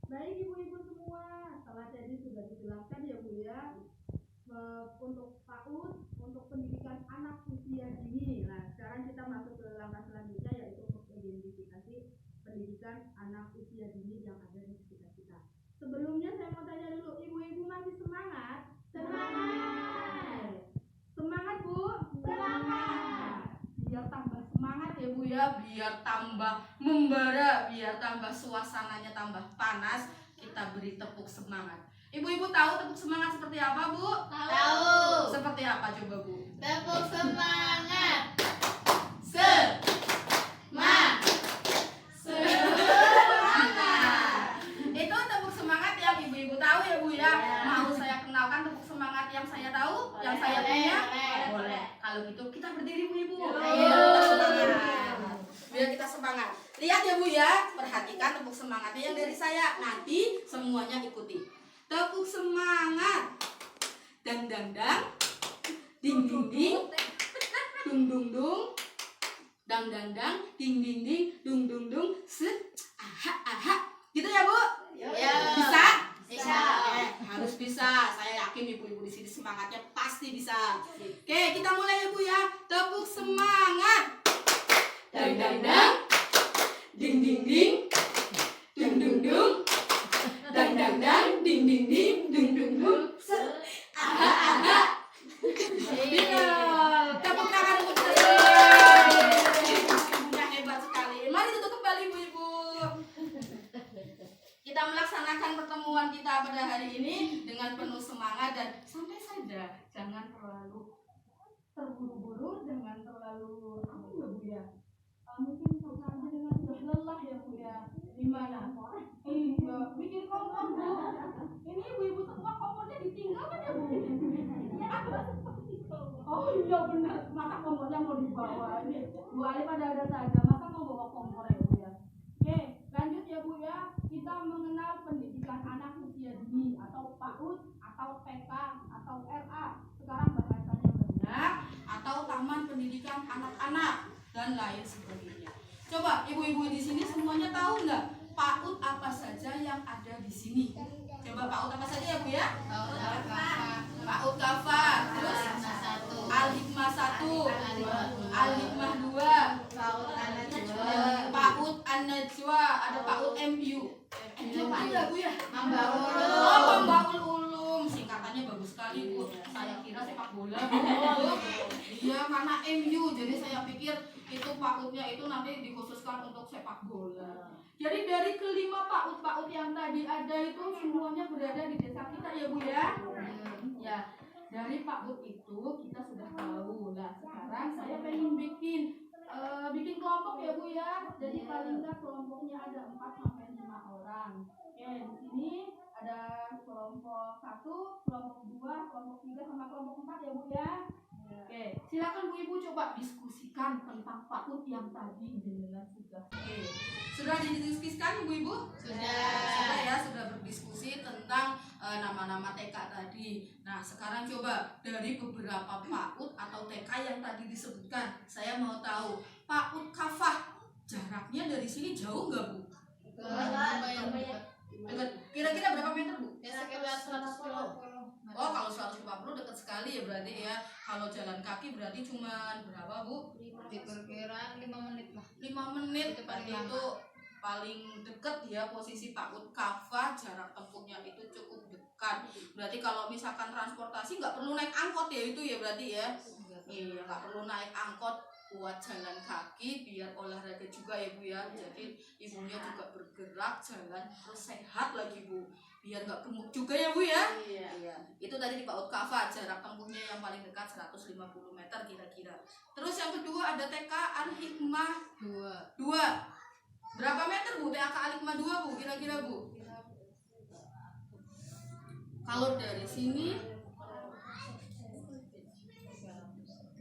Baik ibu-ibu semua, setelah tadi sudah dijelaskan ya Bu ya, untuk PAUD, untuk pendidikan anak usia dini. Nah, sekarang kita masuk ke langkah selanjutnya yaitu untuk identifikasi pendidikan anak usia dini yang ada di sekitar kita. Sebelumnya saya mau tanya dulu, ibu-ibu masih semangat? Semangat! Semangat Bu? Semangat! Biar tambah semangat ya Bu ya, biar tambah membara, biar tambah suasananya tambah panas, kita beri tepuk semangat. Ibu-ibu tahu tepuk semangat seperti apa Bu? Tahu. Seperti apa coba Bu? Tepuk semangat. Itu tepuk semangat yang ibu-ibu tahu ya Bu ya. Mau saya kenalkan tepuk semangat yang saya tahu, yang saya punya? Boleh. Kalau gitu kita berdiri Bu Ibu. Biar kita semangat. Lihat ya Bu ya, perhatikan tepuk semangatnya yang dari saya. Nanti semuanya ikuti. Tepuk semangat. Dang dang dang. Ding ding ding. Dung dung dung. Dang dang dang. Ding ding ding. Dung dung dung. Set. Aha aha. Gitu ya Bu? Ya. Bisa? Bisa. Harus bisa. Saya yakin ibu-ibu di sini semangatnya pasti bisa. Oke, kita mulai ya Bu ya. Tepuk semangat. Dang dang dang. Ding ding ding. Dung dung dung. Dang dang dang. Ding ding ding. Dung dung dung. Aha aha. Benar. Tepuk tangan untuk saya. Hebat sekali. Mari tutup kembali ibu-ibu. Kita melaksanakan pertemuan kita pada hari ini dengan penuh semangat dan santai saja. Jangan terlalu terburu-buru, jangan terlalu apa ya Bu ya? Mungkin saja dengan sudah lelah ya Bu ya. Gimana? Iya, bikin kompor Bu. Ini ibu-ibu semua kompornya ditinggalkan ya Bu. Oh iya benar, masa kompornya mau dibawa ini? Bu Alif ada saja, masa mau bawa kompor ya Bu ya? Oke, lanjut ya Bu ya. Kita mengenal pendidikan anak usia dini atau PAUD atau TK atau RA. Sekarang bahasanya benar atau Taman Pendidikan Anak-anak dan lain sebagainya. Coba ibu-ibu di sini semuanya tahu nggak PAUD apa saja yang ada di sini? Coba PAUD apa saja ya Bu ya? PAUD Kafa, terus Al-Hikmah 1, Al-Hikmah 2, PAUD An-Najwa, ada PAUD MU. MU apa ya Bu ya? Mambaul Ulum, singkatannya bagus sekali Bu. Saya kira sepak bola. Iya, karena MU, jadi saya pikir itu PAUD-nya itu nanti dikhususkan untuk sepak bola. Jadi dari kelima PAUD yang tadi ada itu semuanya berada di desa kita ya Bu ya? Ya, dari PAUD itu kita sudah tahu. Nah, sekarang saya pengen bikin kelompok ya Bu ya. Jadi paling enggak kelompoknya ada 4 sampai 5 orang. Oke, di sini ada kelompok 1, kelompok 2, kelompok 3 sama kelompok 4 ya Bu ya. Oke, silakan Bu Ibu coba diskusikan tentang PAUD yang tadi dengan sudah. Oke. Sudah didiskusikan Ibu Ibu? Sudah ya, sudah berdiskusi tentang nama-nama TK tadi. Nah, sekarang coba dari beberapa PAUD atau TK yang tadi disebutkan, saya mau tahu PAUD Kafah jaraknya dari sini jauh nggak Bu? Dekat. Kira-kira berapa meter Bu? Sekitar 150. Oh, kalau 150 dekat sekali ya berarti ya. Kalau jalan kaki berarti cuma berapa Bu? Diperkirakan 5 menit lah. 5 menit Itu paling berarti lama. itu paling dekat ya posisi PAUD Kafah, jarak tempuhnya itu cukup dekat. Berarti kalau misalkan transportasi nggak perlu naik angkot ya itu ya berarti ya. Iya, nggak perlu naik angkot, buat jalan kaki biar olahraga juga ya Bu ya. Jadi ibunya juga bergerak jalan terus sehat lagi Bu, biar nggak gemuk juga ya Bu ya. Iya. Itu tadi di PAUD Kafah, jarak tempuhnya yang paling dekat 150 meter kira-kira. Terus yang kedua ada TK Al-Hikmah 2. Berapa meter Bu TK Al-Hikmah 2 Bu kira-kira Bu? Kalau dari sini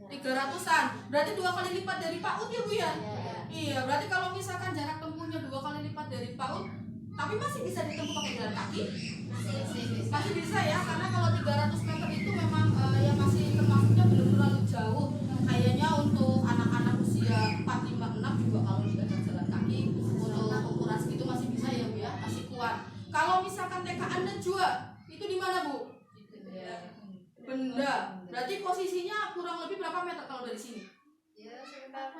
300-an, berarti 2 kali lipat dari PAUD ya Bu ya? Iya, berarti kalau misalkan jarak tempuhnya 2 kali lipat dari PAUD, tapi masih bisa ditempuh pakai jalan kaki? Masih bisa ya, karena kalau 300 meter itu memang ya masih termasuknya belum terlalu jauh. Kayaknya untuk anak-anak usia 4, 5, 6 juga kalau diajak jalan kaki untuk ukuran segitu masih bisa ya Bu ya, masih kuat. Kalau misalkan TK Anda Jua, itu di mana Bu? Benda. Berarti posisinya kurang lebih berapa meter kalau dari sini? Ya sekitar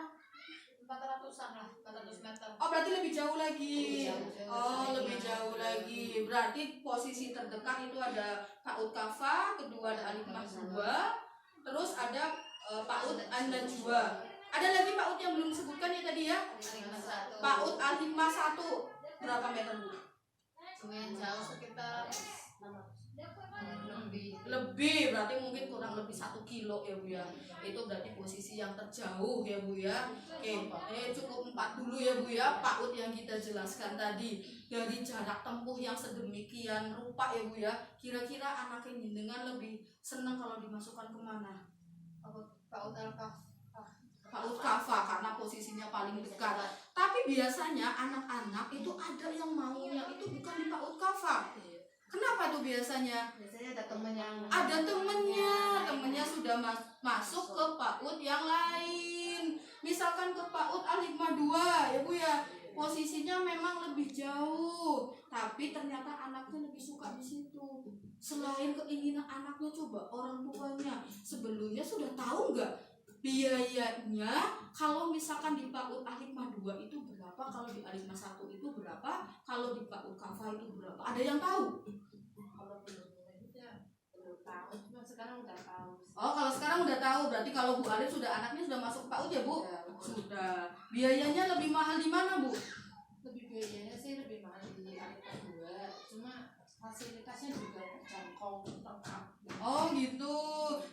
400-an lah, 400 meter. Oh berarti lebih jauh lagi. Jauh. Oh lebih jauh lagi. Berarti posisi terdekat itu ada PAUD Kafa, kedua ada Alimah 2, terus ada PAUD Anda Jua. Ada lagi PAUD yang belum disebutkan ya tadi ya? PAUD Alimah 1. Berapa meter Bu? Lumayan jauh, sekitar Lebih berarti mungkin kurang lebih 1 kilo ya Bu ya. Itu berarti posisi yang terjauh ya Bu ya. Oke, cukup 4 dulu ya Bu ya PAUD yang kita jelaskan tadi. Dari jarak tempuh yang sedemikian rupa ya Bu ya, kira-kira anak ini dengan lebih senang kalau dimasukkan kemana? PAUD Alkaf. PAUD Kafa karena posisinya paling dekat. Tapi biasanya anak-anak itu ada yang maunya itu bukan di PAUD Kafa. Kenapa tuh biasanya? Biasanya ada temen yang Ada temennya sudah masuk ke PAUD yang lain. Misalkan ke PAUD Alimah 2 ya Bu ya. Posisinya memang lebih jauh, tapi ternyata anaknya lebih suka di situ. Selain keinginan anaknya, coba orang tuanya sebelumnya sudah tahu nggak biayanya kalau misalkan di PAUD Alimah 2 itu berapa, kalau di Alimah 1 itu berapa, kalau di PAUD Kafa itu berapa? Ada yang tahu? sekarang udah tahu. Oh, kalau sekarang udah tahu, berarti kalau Bu Alif sudah anaknya sudah masuk PAUD ya Bu? Ya, Sudah. Biayanya lebih mahal di mana Bu? lebih biayanya sih lebih mahal di Alimah 2, cuma fasilitasnya juga terjangkau lengkap. Oh gitu.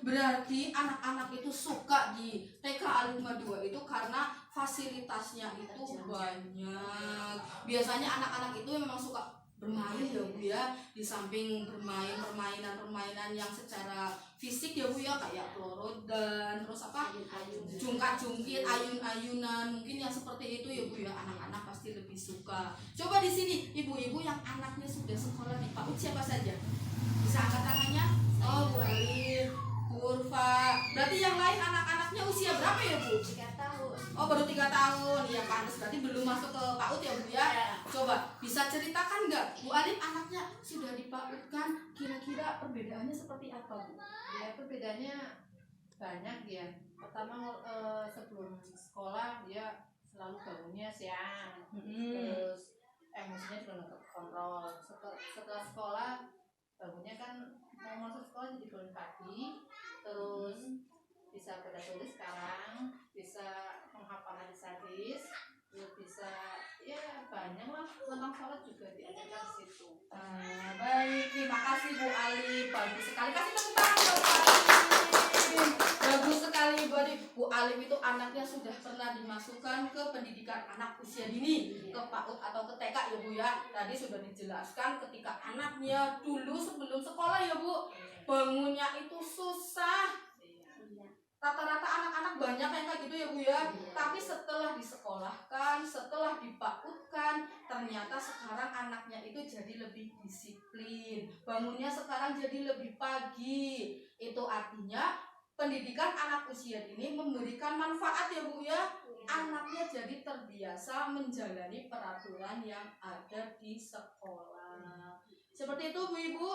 Berarti anak-anak itu suka di TK Alimah 2 itu karena fasilitasnya itu banyak. Biasanya anak-anak itu memang suka bermain ya Bu ya, di samping bermain permainan yang secara fisik ya Bu ya, kayak pelorodan, terus apa, jungkat-jungkit, ayun-ayunan, mungkin yang seperti itu ya Bu ya, anak-anak pasti lebih suka. Coba di sini ibu-ibu yang anaknya sudah sekolah di PAUD siapa saja? Bisa angkat tangannya? Oh Bu Alif, Bu Urfa. Berarti yang lain anak-anaknya usia berapa ya Bu? 3 tahun. Oh baru 3 tahun, ya pantas, berarti belum masuk ke PAUD ya Bu ya. Coba bisa ceritakan nggak Bu Alif anaknya sudah di PAUD kan, kira-kira perbedaannya seperti apa Bu? Ya perbedaannya banyak ya. Pertama sebelum sekolah dia selalu bangunnya siang, terus emosinya juga nggak terkontrol. Setelah sekolah bangunnya kan mau masuk sekolah jadi bangun pagi, terus bisa baca tulis sekarang, bisa menghafal hadis-hadis, terus bisa ya banyak lah, tentang sholat juga diajarkan di situ. Baik, terima kasih Bu Alif, bagus sekali, kasih tepuk tangan buat Bu Alif. Bagus sekali Bu Alif. Bu Alif itu anaknya sudah pernah dimasukkan ke pendidikan anak usia dini, ke PAUD atau ke TK ya Bu ya. Tadi sudah dijelaskan ketika anaknya dulu sebelum sekolah ya Bu, bangunnya itu susah. Rata-rata anak-anak banyak yang kayak gitu ya Bu ya. Tapi setelah disekolahkan, setelah dipautkan, ternyata sekarang anaknya itu jadi lebih disiplin. Bangunnya sekarang jadi lebih pagi. Itu artinya pendidikan anak usia dini memberikan manfaat ya Bu ya. Anaknya jadi terbiasa menjalani peraturan yang ada di sekolah. Seperti itu Bu Ibu.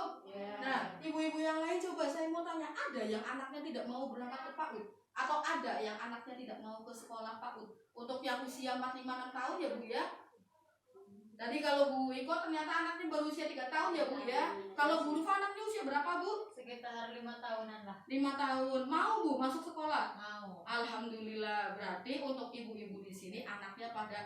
Nah, ibu-ibu yang lain coba saya mau tanya, ada yang anaknya tidak mau berangkat ke PAUD? Atau ada yang anaknya tidak mau ke sekolah PAUD? Untuk yang usia 4, 5, 6 tahun ya Bu ya? Tadi kalau Bu Iko ternyata anaknya baru usia 3 tahun ya Bu ya? Kalau Bu Rufa anaknya usia berapa Bu? Sekitar 5 tahunan lah. 5 tahun. Mau Bu masuk sekolah? Mau. Alhamdulillah. Berarti untuk ibu-ibu di sini anaknya pada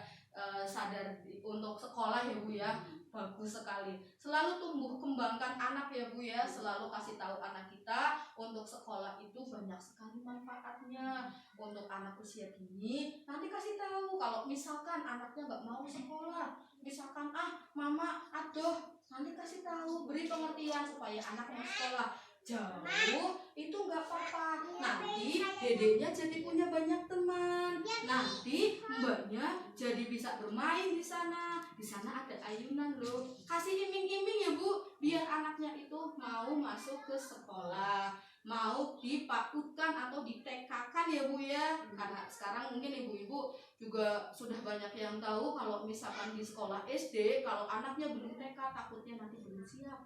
sadar untuk sekolah ya Bu ya. Bagus sekali. Selalu tumbuh kembangkan anak ya Bu ya. Selalu kasih tahu anak kita untuk sekolah itu banyak sekali manfaatnya. Untuk anak usia dini nanti kasih tahu kalau misalkan anaknya nggak mau sekolah, misalkan mama aduh, nanti kasih tahu, beri pengertian supaya anak mau sekolah. Jauh itu nggak apa-apa, nanti dedeknya jadi punya banyak teman, nanti mbaknya jadi bisa bermain di sana ada ayunan loh. Kasih iming-iming ya Bu, biar anaknya itu mau masuk ke sekolah, mau dipautkan atau di TK-kan ya Bu ya. Karena sekarang mungkin ibu-ibu juga sudah banyak yang tahu kalau misalkan di sekolah SD kalau anaknya belum TK takutnya nanti belum siap.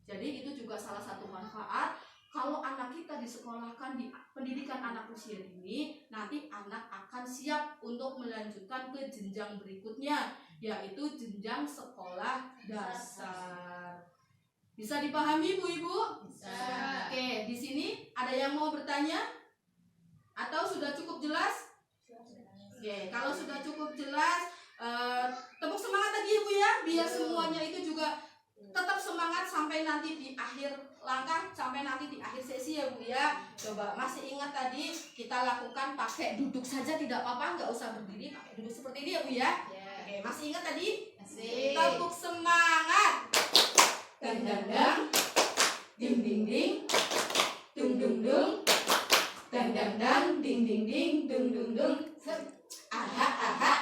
Jadi itu juga salah satu manfaat kalau anak kita disekolahkan di pendidikan anak usia dini, nanti anak akan siap untuk melanjutkan ke jenjang berikutnya, yaitu jenjang sekolah dasar. Bisa dipahami Bu Ibu? Bisa. Oke, di sini ada yang mau bertanya? Atau sudah cukup jelas? Oke, kalau sudah cukup jelas, tepuk semangat lagi Ibu ya, biar semuanya itu juga tetap semangat sampai nanti di akhir langkah, sampai nanti di akhir sesi ya Bu ya. Coba masih ingat tadi kita lakukan pakai duduk saja tidak apa-apa, nggak usah berdiri, pakai duduk seperti ini ya Bu ya. Oke, masih ingat tadi? Masih. Tepuk semangat. Dang dang dang, ding ding ding, dung dung dung, dang dang dang, ding ding ding, dung dung dung. Aha aha.